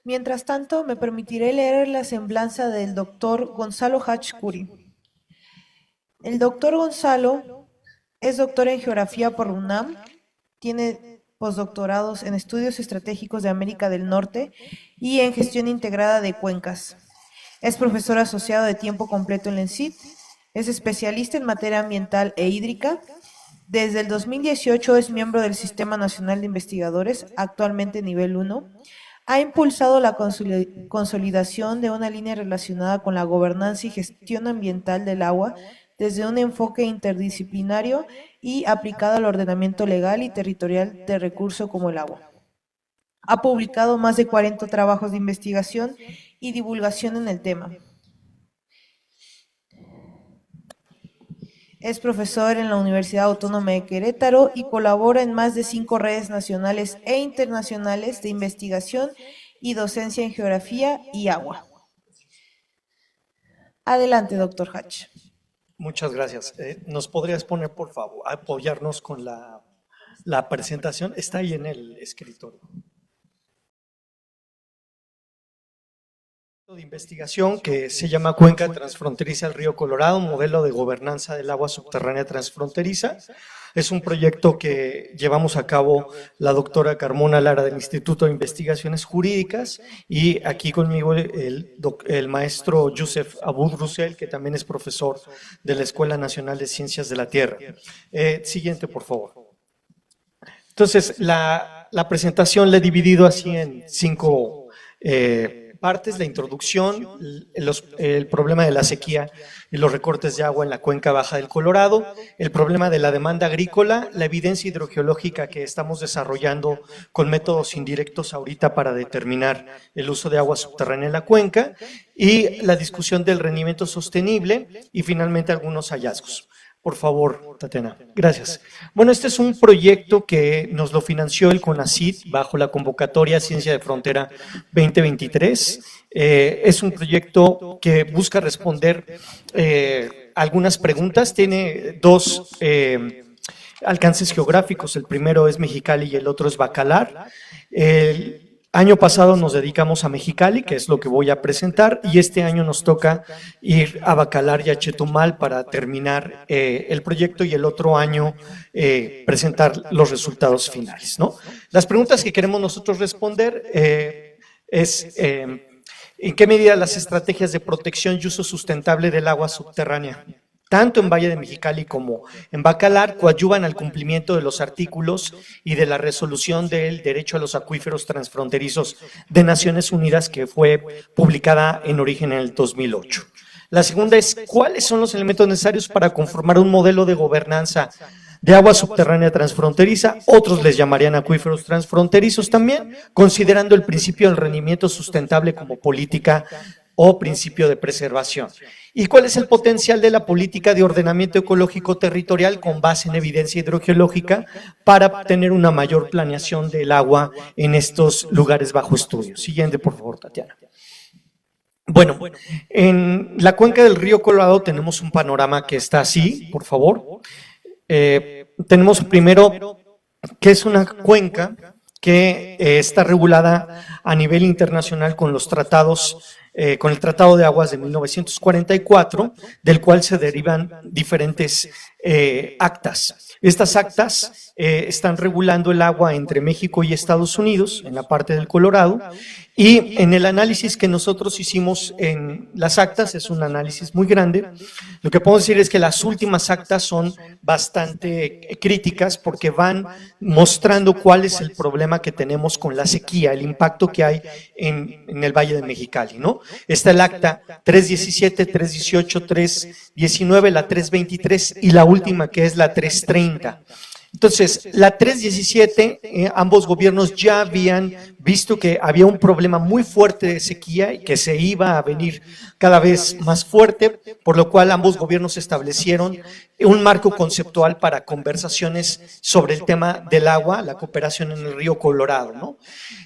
Mientras tanto, me permitiré leer la semblanza del doctor Gonzalo Hach Curi. El doctor Gonzalo es doctor en geografía por UNAM, tiene postdoctorados en estudios estratégicos de América del Norte y en gestión integrada de cuencas. Es profesor asociado de tiempo completo en la ENSID, es especialista en materia ambiental e hídrica. Desde el 2018 es miembro del Sistema Nacional de Investigadores, actualmente nivel 1. Ha impulsado la consolidación de una línea relacionada con la gobernanza y gestión ambiental del agua desde un enfoque interdisciplinario y aplicado al ordenamiento legal y territorial de recurso como el agua. Ha publicado más de 40 trabajos de investigación y divulgación en el tema. Es profesor en la Universidad Autónoma de Querétaro y colabora en más de 5 redes nacionales e internacionales de investigación y docencia en geografía y agua. Adelante, doctor Hatch. Muchas gracias. ¿Nos podrías poner, por favor, apoyarnos con la presentación? Está ahí en el escritorio. De investigación que se llama Cuenca Transfronteriza del Río Colorado, modelo de gobernanza del agua subterránea transfronteriza. Es un proyecto que llevamos a cabo la doctora Carmona Lara del Instituto de Investigaciones Jurídicas y aquí conmigo el maestro Youssef Aboud Roussel, que también es profesor de la Escuela Nacional de Ciencias de la Tierra. Siguiente, por favor. Entonces, la presentación la he dividido así en 5 partes: la introducción, el problema de la sequía y los recortes de agua en la cuenca baja del Colorado, el problema de la demanda agrícola, la evidencia hidrogeológica que estamos desarrollando con métodos indirectos ahorita para determinar el uso de agua subterránea en la cuenca, y la discusión del rendimiento sostenible y finalmente algunos hallazgos. Por favor, Tatiana. Gracias. Bueno, este es un proyecto que nos lo financió el CONACYT bajo la convocatoria Ciencia de Frontera 2023. Es un proyecto que busca responder algunas preguntas. Tiene 2 alcances geográficos. El primero es Mexicali y el otro es Bacalar. El año pasado nos dedicamos a Mexicali, que es lo que voy a presentar, y este año nos toca ir a Bacalar y a Chetumal para terminar el proyecto y el otro año presentar los resultados finales, ¿no? Las preguntas que queremos nosotros responder es ¿en qué medida las estrategias de protección y uso sustentable del agua subterránea, tanto en Valle de Mexicali como en Bacalar, coadyuvan al cumplimiento de los artículos y de la resolución del derecho a los acuíferos transfronterizos de Naciones Unidas, que fue publicada en origen en el 2008? La segunda es, ¿cuáles son los elementos necesarios para conformar un modelo de gobernanza de agua subterránea transfronteriza? Otros les llamarían acuíferos transfronterizos también, considerando el principio del rendimiento sustentable como política o principio de preservación. ¿Y cuál es el potencial de la política de ordenamiento ecológico territorial con base en evidencia hidrogeológica para tener una mayor planeación del agua en estos lugares bajo estudio? Siguiente, por favor, Tatiana. Bueno, en la cuenca del río Colorado tenemos un panorama que está así, por favor. Tenemos primero que es una cuenca que está regulada a nivel internacional con los tratados, con el Tratado de Aguas de 1944, del cual se derivan diferentes actas. Estas actas están regulando el agua entre México y Estados Unidos, en la parte del Colorado, y en el análisis que nosotros hicimos en las actas, es un análisis muy grande, lo que podemos decir es que las últimas actas son bastante críticas porque van mostrando cuál es el problema que tenemos con la sequía, el impacto que hay en el Valle de Mexicali, ¿no? Está el acta 317, 318, 319, la 323 y la última que es la 330. Entonces, la 317, ambos gobiernos ya habían visto que había un problema muy fuerte de sequía y que se iba a venir cada vez más fuerte, por lo cual ambos gobiernos establecieron un marco conceptual para conversaciones sobre el tema del agua, la cooperación en el río Colorado, ¿no?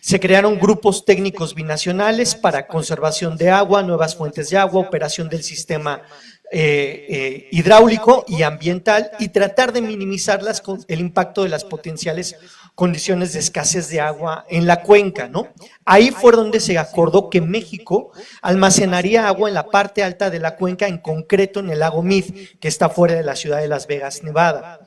Se crearon grupos técnicos binacionales para conservación de agua, nuevas fuentes de agua, operación del sistema hidráulico y ambiental, y tratar de minimizar el impacto de las potenciales condiciones de escasez de agua en la cuenca, ¿no? Ahí fue donde se acordó que México almacenaría agua en la parte alta de la cuenca, en concreto en el lago Mead, que está fuera de la ciudad de Las Vegas, Nevada.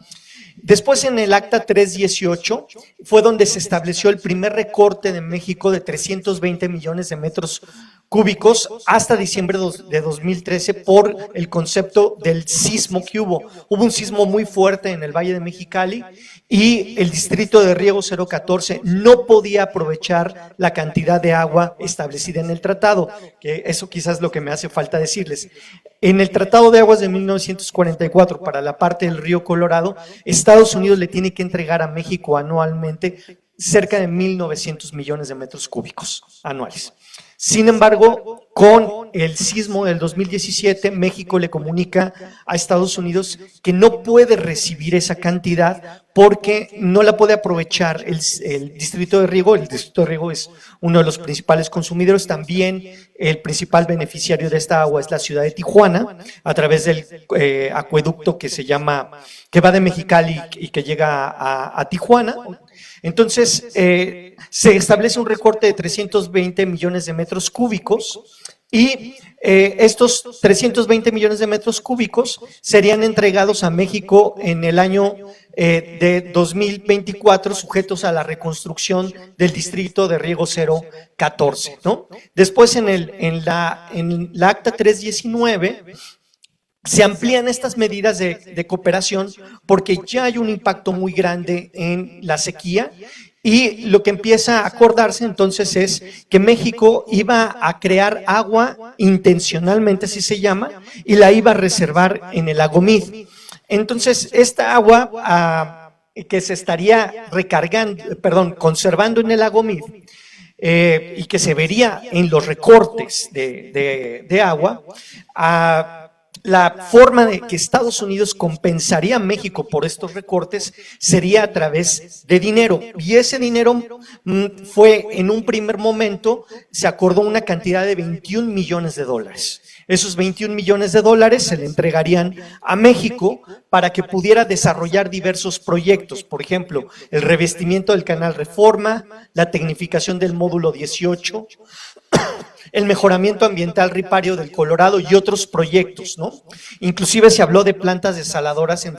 Después, en el Acta 318, fue donde se estableció el primer recorte de México de 320 millones de metros cúbicos hasta diciembre de 2013 por el concepto del sismo que hubo. Hubo un sismo muy fuerte en el Valle de Mexicali y el distrito de riego 014 no podía aprovechar la cantidad de agua establecida en el tratado, que eso quizás es lo que me hace falta decirles. En el Tratado de Aguas de 1944, para la parte del río Colorado, Estados Unidos le tiene que entregar a México anualmente cerca de 1.900 millones de metros cúbicos anuales. Sin embargo, con el sismo del 2017, México le comunica a Estados Unidos que no puede recibir esa cantidad porque no la puede aprovechar el distrito de riego. El distrito de riego es uno de los principales consumidores. También el principal beneficiario de esta agua es la ciudad de Tijuana, a través del acueducto que va de Mexicali y que llega a Tijuana. Entonces, se establece un recorte de 320 millones de metros cúbicos y estos 320 millones de metros cúbicos serían entregados a México en el año de 2024, sujetos a la reconstrucción del distrito de riego 014, ¿no? Después, en la Acta 319, se amplían estas medidas de cooperación porque ya hay un impacto muy grande en la sequía y lo que empieza a acordarse entonces es que México iba a crear agua intencionalmente, así se llama, y la iba a reservar en el lago Mead. Entonces, esta agua que se estaría conservando en el lago Mead, y que se vería en los recortes de agua, la forma de que Estados Unidos compensaría a México por estos recortes sería a través de dinero, y ese dinero fue, en un primer momento, se acordó una cantidad de 21 millones de dólares. Esos 21 millones de dólares se le entregarían a México para que pudiera desarrollar diversos proyectos, por ejemplo, el revestimiento del canal Reforma, la tecnificación del módulo 18, el mejoramiento ambiental ripario del Colorado y otros proyectos, ¿no? Inclusive se habló de plantas desaladoras en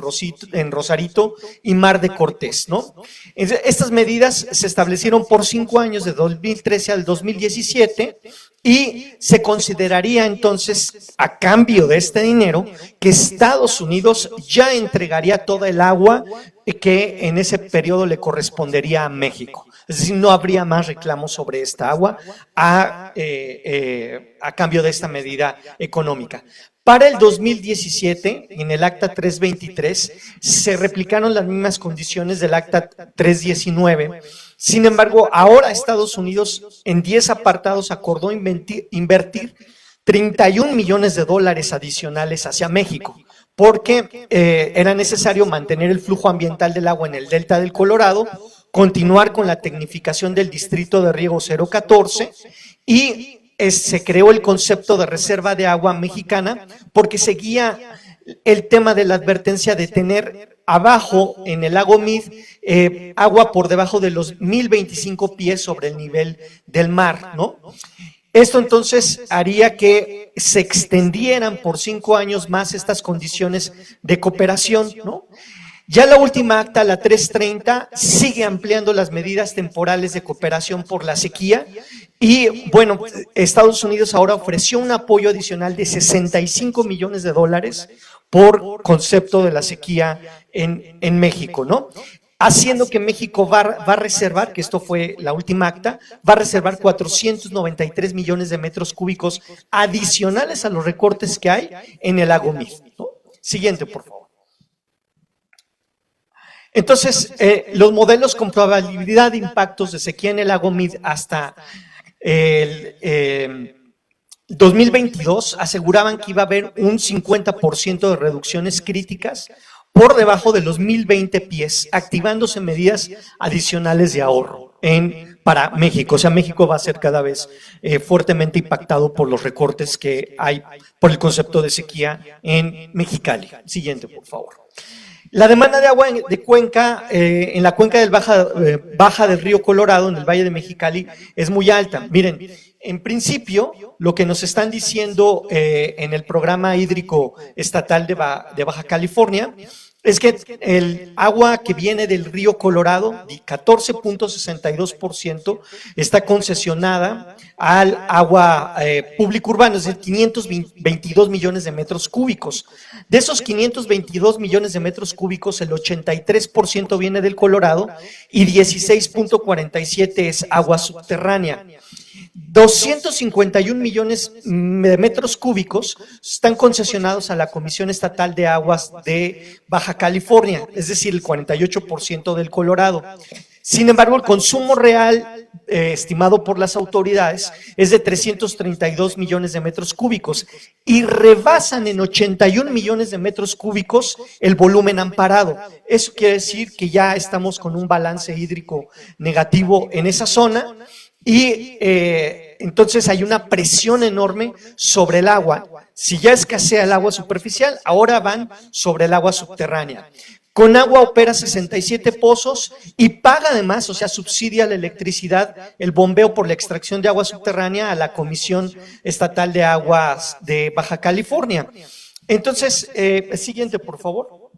Rosarito y Mar de Cortés, ¿no? Estas medidas se establecieron por 5 años, de 2013 al 2017, y se consideraría entonces, a cambio de este dinero, que Estados Unidos ya entregaría toda el agua que en ese periodo le correspondería a México. Es decir, no habría más reclamos sobre esta agua a cambio de esta medida económica. Para el 2017, en el Acta 323, se replicaron las mismas condiciones del Acta 319. Sin embargo, ahora Estados Unidos, en 10 apartados, acordó invertir 31 millones de dólares adicionales hacia México, porque era necesario mantener el flujo ambiental del agua en el delta del Colorado, continuar con la tecnificación del distrito de riego 014 y se creó el concepto de reserva de agua mexicana porque seguía el tema de la advertencia de tener abajo en el lago Mead agua por debajo de los 1.025 pies sobre el nivel del mar, ¿no? Esto entonces haría que se extendieran por 5 años más estas condiciones de cooperación, ¿no? Ya la última acta, la 330, sigue ampliando las medidas temporales de cooperación por la sequía y, bueno, Estados Unidos ahora ofreció un apoyo adicional de 65 millones de dólares por concepto de la sequía en México, ¿no? Haciendo que México va a reservar, que esto fue la última acta, va a reservar 493 millones de metros cúbicos adicionales a los recortes que hay en el lago Mead, ¿no? Siguiente, por favor. Entonces, los modelos con probabilidad de impactos de sequía en el lago Mead hasta el 2022 aseguraban que iba a haber un 50% de reducciones críticas por debajo de los 1.020 pies, activándose medidas adicionales de ahorro para México. O sea, México va a ser cada vez fuertemente impactado por los recortes que hay por el concepto de sequía en Mexicali. Siguiente, por favor. La demanda de agua de cuenca, en la cuenca del baja del río Colorado, en el Valle de Mexicali, es muy alta. Miren, en principio, lo que nos están diciendo en el programa hídrico estatal de Baja California es que el agua que viene del río Colorado, 14.62%, está concesionada al agua público urbano, es decir, 522 millones de metros cúbicos. De esos 522 millones de metros cúbicos, el 83% viene del Colorado y 16.47 es agua subterránea. 251 millones de metros cúbicos están concesionados a la Comisión Estatal de Aguas de Baja California, es decir, el 48% del Colorado. Sin embargo, el consumo real estimado por las autoridades es de 332 millones de metros cúbicos y rebasan en 81 millones de metros cúbicos el volumen amparado. Eso quiere decir que ya estamos con un balance hídrico negativo en esa zona. Y entonces hay una presión enorme sobre el agua. Si ya escasea el agua superficial, ahora van sobre el agua subterránea. Conagua opera 67 pozos y paga además, o sea, subsidia la electricidad, el bombeo por la extracción de agua subterránea a la Comisión Estatal de Aguas de Baja California. Entonces, siguiente, por favor.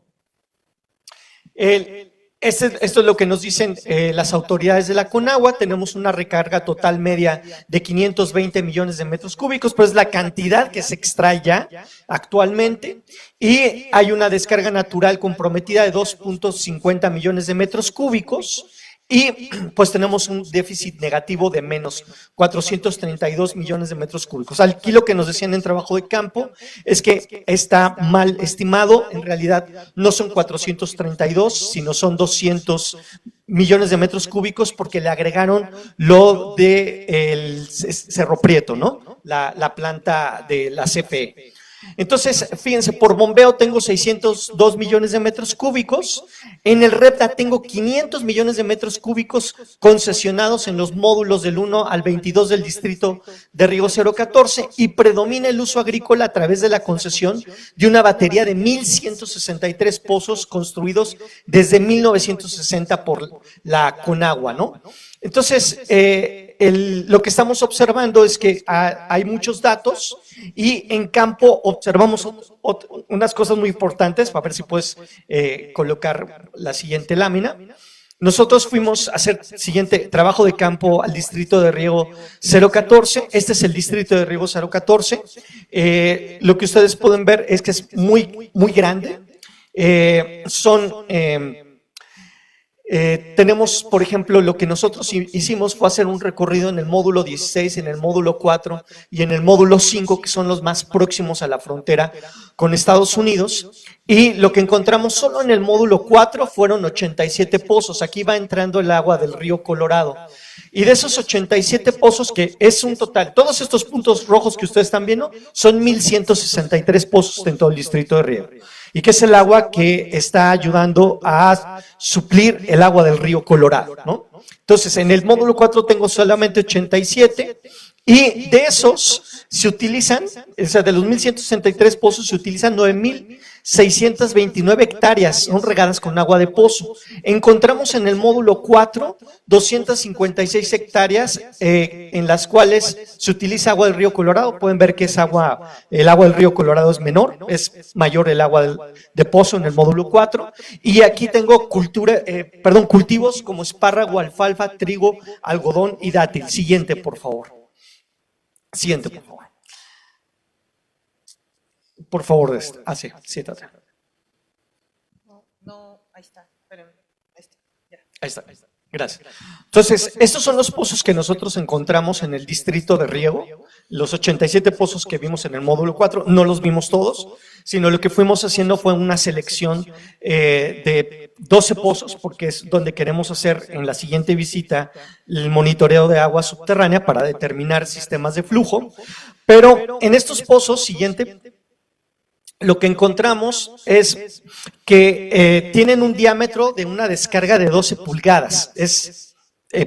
Esto es lo que nos dicen las autoridades de la Conagua. Tenemos una recarga total media de 520 millones de metros cúbicos, pero es la cantidad que se extrae ya actualmente. Y hay una descarga natural comprometida de 2.50 millones de metros cúbicos. Y pues tenemos un déficit negativo de menos 432 millones de metros cúbicos. Aquí lo que nos decían en trabajo de campo es que está mal estimado, en realidad no son 432, sino son 200 millones de metros cúbicos porque le agregaron lo del Cerro Prieto, ¿no? La planta de la CFE. Entonces, fíjense, por bombeo tengo 602 millones de metros cúbicos, en el REPTA tengo 500 millones de metros cúbicos concesionados en los módulos del 1 al 22 del distrito de Riego 014 y predomina el uso agrícola a través de la concesión de una batería de 1,163 pozos construidos desde 1960 por la Conagua, ¿no? Entonces, lo que estamos observando es que hay muchos datos y en campo observamos unas cosas muy importantes, para ver si puedes colocar la siguiente lámina. Nosotros fuimos a hacer siguiente trabajo de campo al distrito de Riego 014, este es el distrito de Riego 014, lo que ustedes pueden ver es que es muy grande, tenemos, por ejemplo, lo que nosotros hicimos fue hacer un recorrido en el módulo 16, en el módulo 4 y en el módulo 5, que son los más próximos a la frontera con Estados Unidos, y lo que encontramos solo en el módulo 4 fueron 87 pozos, aquí va entrando el agua del río Colorado, y de esos 87 pozos, que es un total, todos estos puntos rojos que ustedes están viendo, son 1,163 pozos en todo el distrito de Riego. Y que es el agua que está ayudando a suplir el agua del río Colorado, ¿no? Entonces, en el módulo 4 tengo solamente 87 y de esos se utilizan, o sea, de los 1,163 pozos se utilizan 9,629 hectáreas, son regadas con agua de pozo. Encontramos en el módulo 4 256 hectáreas en las cuales se utiliza agua del río Colorado. Pueden ver que es el agua del río Colorado es menor, es mayor el agua de pozo en el módulo 4. Y aquí tengo cultivos como espárrago, alfalfa, trigo, algodón y dátil. Siguiente, por favor. Siguiente, por favor. Por favor, sí, siéntate. No, ahí está, espérenme, ya. Ahí está. Gracias. Entonces, estos son los pozos que nosotros encontramos en el distrito de Riego, los 87 pozos que vimos en el módulo 4, no los vimos todos, sino lo que fuimos haciendo fue una selección de 12 pozos, porque es donde queremos hacer en la siguiente visita el monitoreo de agua subterránea para determinar sistemas de flujo, pero en estos pozos, siguiente, lo que encontramos es que tienen un diámetro de una descarga de 12 pulgadas, es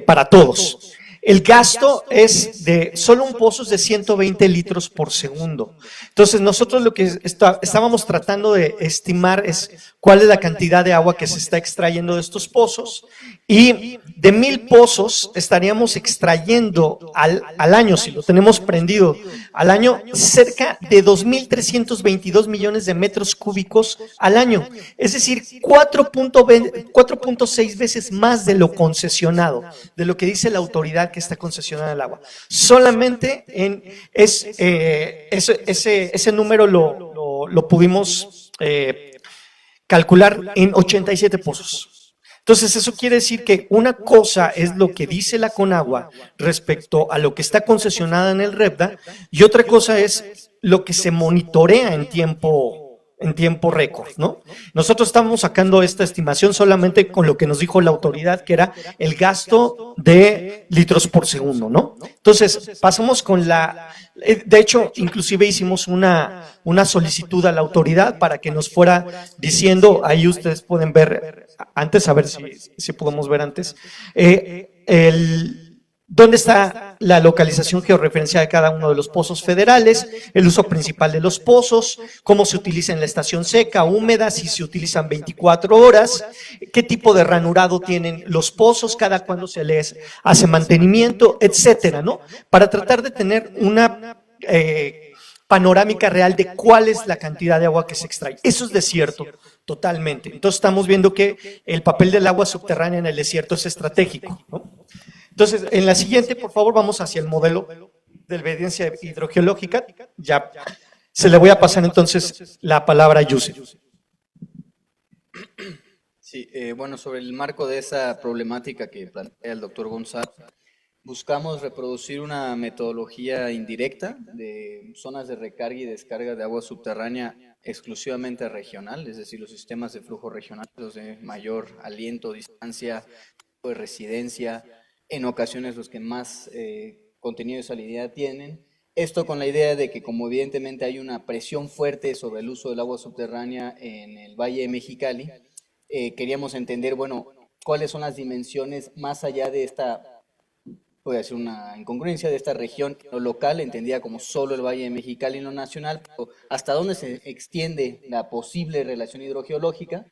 para todos. El gasto es de, solo un pozo es de 120 litros por segundo. Entonces nosotros lo que estábamos tratando de estimar es cuál es la cantidad de agua que se está extrayendo de estos pozos, y de 1000 pozos estaríamos extrayendo al año, si lo tenemos prendido, al año cerca de 2.322 millones de metros cúbicos al año. Es decir, 4.6 veces más de lo concesionado, de lo que dice la autoridad que está concesionada el agua. Solamente ese número lo pudimos calcular en 87 pozos. Entonces, eso quiere decir que una cosa es lo que dice la Conagua respecto a lo que está concesionada en el REPDA, y otra cosa es lo que se monitorea en tiempo récord, ¿no? Nosotros estamos sacando esta estimación solamente con lo que nos dijo la autoridad, que era el gasto de litros por segundo, ¿no? Entonces, pasamos con de hecho, inclusive hicimos una solicitud a la autoridad para que nos fuera diciendo, ahí ustedes pueden ver antes, a ver si podemos ver antes, dónde está la localización georreferencial de cada uno de los pozos federales, el uso principal de los pozos, cómo se utiliza en la estación seca, húmeda, si se utilizan 24 horas, qué tipo de ranurado tienen los pozos, cada cuándo se les hace mantenimiento, etcétera, ¿no? Para tratar de tener una panorámica real de cuál es la cantidad de agua que se extrae. Eso es desierto, totalmente. Entonces estamos viendo que el papel del agua subterránea en el desierto es estratégico, ¿no? Entonces, en la siguiente, por favor, vamos hacia el modelo de evidencia hidrogeológica. Ya se le voy a pasar entonces la palabra a Yuse. Sí, bueno, sobre el marco de esa problemática que plantea el doctor Gonzalo, buscamos reproducir una metodología indirecta de zonas de recarga y descarga de agua subterránea exclusivamente regional, es decir, los sistemas de flujo regionales, los de mayor aliento, distancia, tipo de residencia, en ocasiones los que más contenido de salinidad tienen. Esto con la idea de que como evidentemente hay una presión fuerte sobre el uso del agua subterránea en el Valle de Mexicali, queríamos entender, bueno, cuáles son las dimensiones más allá de esta, puede ser una incongruencia, de esta región lo local, entendida como solo el Valle de Mexicali en lo nacional, pero hasta dónde se extiende la posible relación hidrogeológica.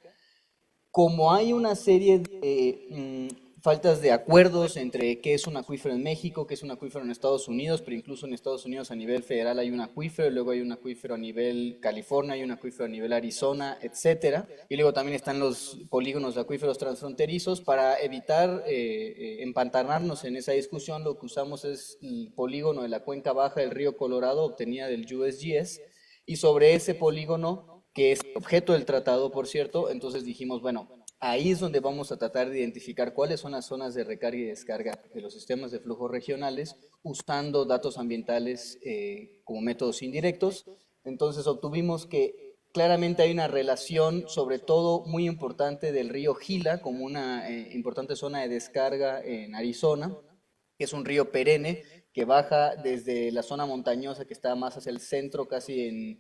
Como hay una serie de faltas de acuerdos entre qué es un acuífero en México, qué es un acuífero en Estados Unidos, pero incluso en Estados Unidos a nivel federal hay un acuífero, luego hay un acuífero a nivel California, hay un acuífero a nivel Arizona, etcétera, y luego también están los polígonos de acuíferos transfronterizos. Para evitar empantanarnos en esa discusión, lo que usamos es el polígono de la cuenca baja del río Colorado, obtenida del USGS, y sobre ese polígono, que es objeto del tratado, por cierto, entonces dijimos, bueno, ahí es donde vamos a tratar de identificar cuáles son las zonas de recarga y descarga de los sistemas de flujo regionales, usando datos ambientales como métodos indirectos. Entonces obtuvimos que claramente hay una relación, sobre todo muy importante, del río Gila como una importante zona de descarga en Arizona, que es un río perenne que baja desde la zona montañosa que está más hacia el centro, casi en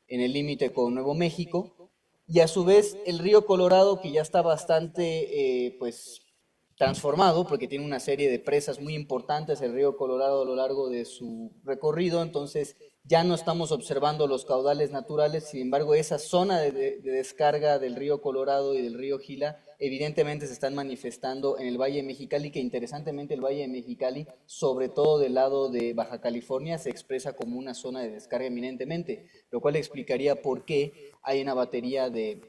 el límite con Nuevo México, y a su vez el río Colorado, que ya está bastante pues transformado porque tiene una serie de presas muy importantes el río Colorado a lo largo de su recorrido, entonces ya no estamos observando los caudales naturales. Sin embargo, esa zona de descarga del río Colorado y del río Gila evidentemente se están manifestando en el Valle de Mexicali, que interesantemente el Valle de Mexicali, sobre todo del lado de Baja California, se expresa como una zona de descarga eminentemente, lo cual explicaría por qué hay una batería de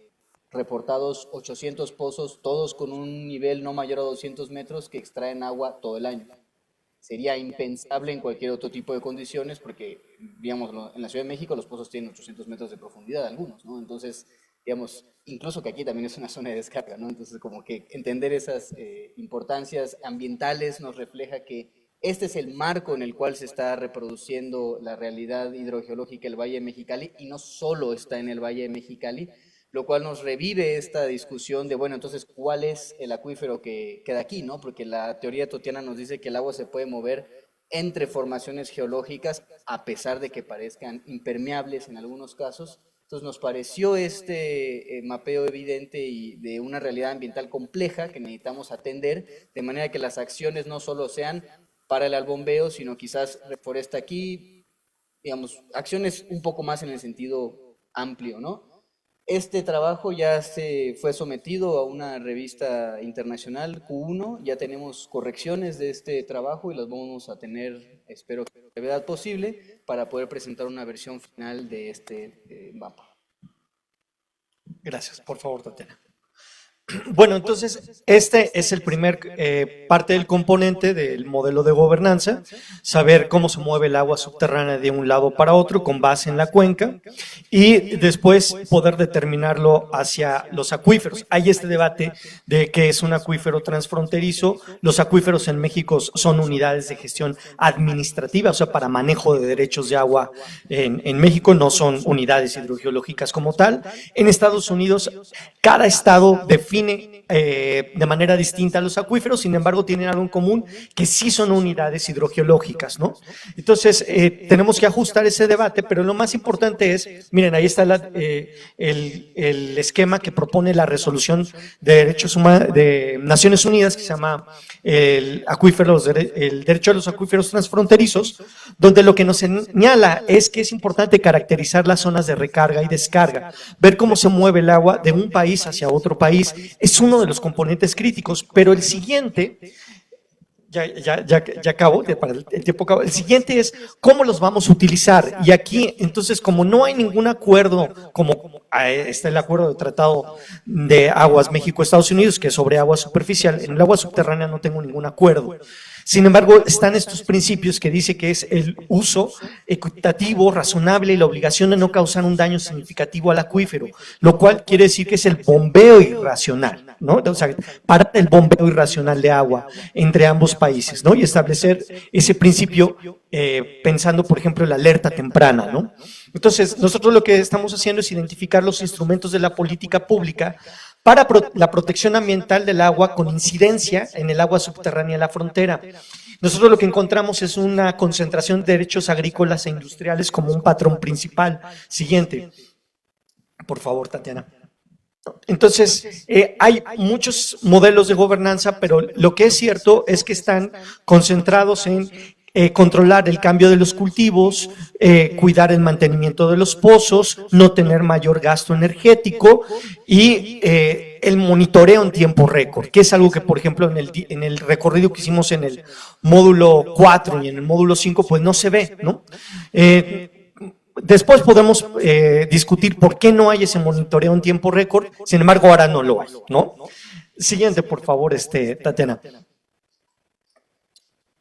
reportados 800 pozos, todos con un nivel no mayor a 200 metros, que extraen agua todo el año. Sería impensable en cualquier otro tipo de condiciones porque, digamos, en la Ciudad de México los pozos tienen 800 metros de profundidad, algunos, ¿no? Entonces, digamos, incluso que aquí también es una zona de descarga, ¿no? Entonces, como que entender esas importancias ambientales nos refleja que este es el marco en el cual se está reproduciendo la realidad hidrogeológica del Valle de Mexicali, y no solo está en el Valle de Mexicali, lo cual nos revive esta discusión de, bueno, entonces, ¿cuál es el acuífero que queda aquí, no? Porque la teoría totiana nos dice que el agua se puede mover entre formaciones geológicas, a pesar de que parezcan impermeables en algunos casos. Entonces nos pareció este mapeo evidente y de una realidad ambiental compleja que necesitamos atender, de manera que las acciones no solo sean párale al bombeo, sino quizás reforesta aquí, digamos, acciones un poco más en el sentido amplio, ¿no? Este trabajo ya se fue sometido a una revista internacional, Q1, ya tenemos correcciones de este trabajo y las vamos a tener, espero que a la brevedad posible, para poder presentar una versión final de este mapa. Gracias, por favor, Tatiana. Bueno, entonces, este es el primer parte del componente del modelo de gobernanza, saber cómo se mueve el agua subterránea de un lado para otro con base en la cuenca y después poder determinarlo hacia los acuíferos. Hay este debate de qué es un acuífero transfronterizo. Los acuíferos en México son unidades de gestión administrativa, o sea, para manejo de derechos de agua en México, no son unidades hidrogeológicas como tal. En Estados Unidos, cada estado define de manera distinta a los acuíferos, sin embargo tienen algo en común, que sí son unidades hidrogeológicas, ¿no? Entonces, tenemos que ajustar ese debate, pero lo más importante es, miren, ahí está el esquema que propone la resolución de derechos humanos de Naciones Unidas, que se llama el derecho a los acuíferos transfronterizos, donde lo que nos señala es que es importante caracterizar las zonas de recarga y descarga, ver cómo se mueve el agua de un país hacia otro país. Es uno de los componentes críticos, pero el siguiente, ya acabo, para el tiempo acabo, el siguiente es cómo los vamos a utilizar. Y aquí, entonces, como no hay ningún acuerdo, como está el acuerdo de Tratado de Aguas México-Estados Unidos, que es sobre agua superficial, en el agua subterránea no tengo ningún acuerdo. Sin embargo, están estos principios que dice que es el uso equitativo, razonable y la obligación de no causar un daño significativo al acuífero, lo cual quiere decir que es el bombeo irracional, ¿no? O sea, parar el bombeo irracional de agua entre ambos países, ¿no? Y establecer ese principio pensando, por ejemplo, en la alerta temprana, ¿no? Entonces, nosotros lo que estamos haciendo es identificar los instrumentos de la política pública para la protección ambiental del agua con incidencia en el agua subterránea de la frontera. Nosotros lo que encontramos es una concentración de derechos agrícolas e industriales como un patrón principal. Siguiente, por favor, Tatiana. Entonces, hay muchos modelos de gobernanza, pero lo que es cierto es que están concentrados en controlar el cambio de los cultivos, cuidar el mantenimiento de los pozos, no tener mayor gasto energético y el monitoreo en tiempo récord, que es algo que, por ejemplo, en el recorrido que hicimos en el módulo 4 y en el módulo 5, pues no se ve, ¿no? Después podemos discutir por qué no hay ese monitoreo en tiempo récord, sin embargo, ahora no lo hay, ¿no? Siguiente, por favor, Tatiana.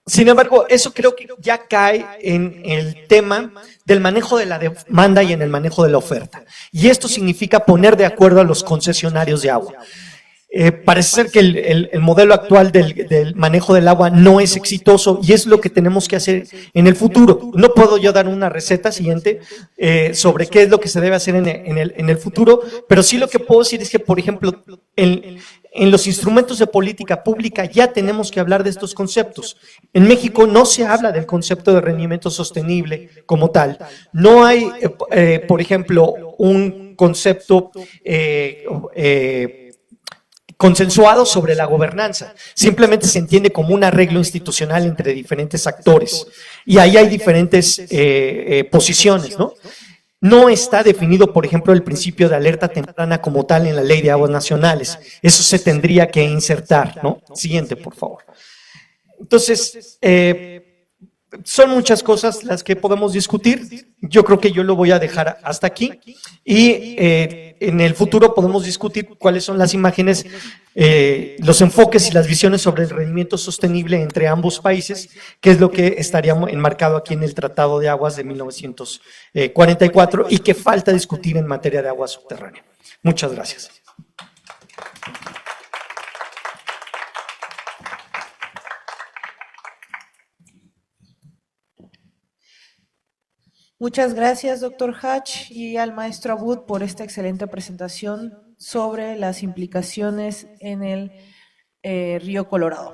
Sin embargo, eso creo que ya cae en el tema del manejo de la demanda y en el manejo de la oferta. Y esto significa poner de acuerdo a los concesionarios de agua. Parece ser que el modelo actual del manejo del agua no es exitoso y es lo que tenemos que hacer en el futuro. No puedo yo dar una receta siguiente sobre qué es lo que se debe hacer en el futuro, pero sí lo que puedo decir es que, por ejemplo, en los instrumentos de política pública ya tenemos que hablar de estos conceptos. En México no se habla del concepto de rendimiento sostenible como tal. No hay, por ejemplo, un concepto consensuado sobre la gobernanza, simplemente se entiende como un arreglo institucional entre diferentes actores y ahí hay diferentes posiciones, ¿no? No está definido, por ejemplo, el principio de alerta temprana como tal en la Ley de Aguas Nacionales, eso se tendría que insertar, ¿no? Siguiente, por favor. Entonces, son muchas cosas las que podemos discutir. Yo creo que yo lo voy a dejar hasta aquí y en el futuro podemos discutir cuáles son las imágenes, los enfoques y las visiones sobre el rendimiento sostenible entre ambos países, que es lo que estaría enmarcado aquí en el Tratado de Aguas de 1944 y que falta discutir en materia de agua subterránea. Muchas gracias. Muchas gracias, doctor Hatch, y al maestro Abud por esta excelente presentación sobre las implicaciones en el río Colorado.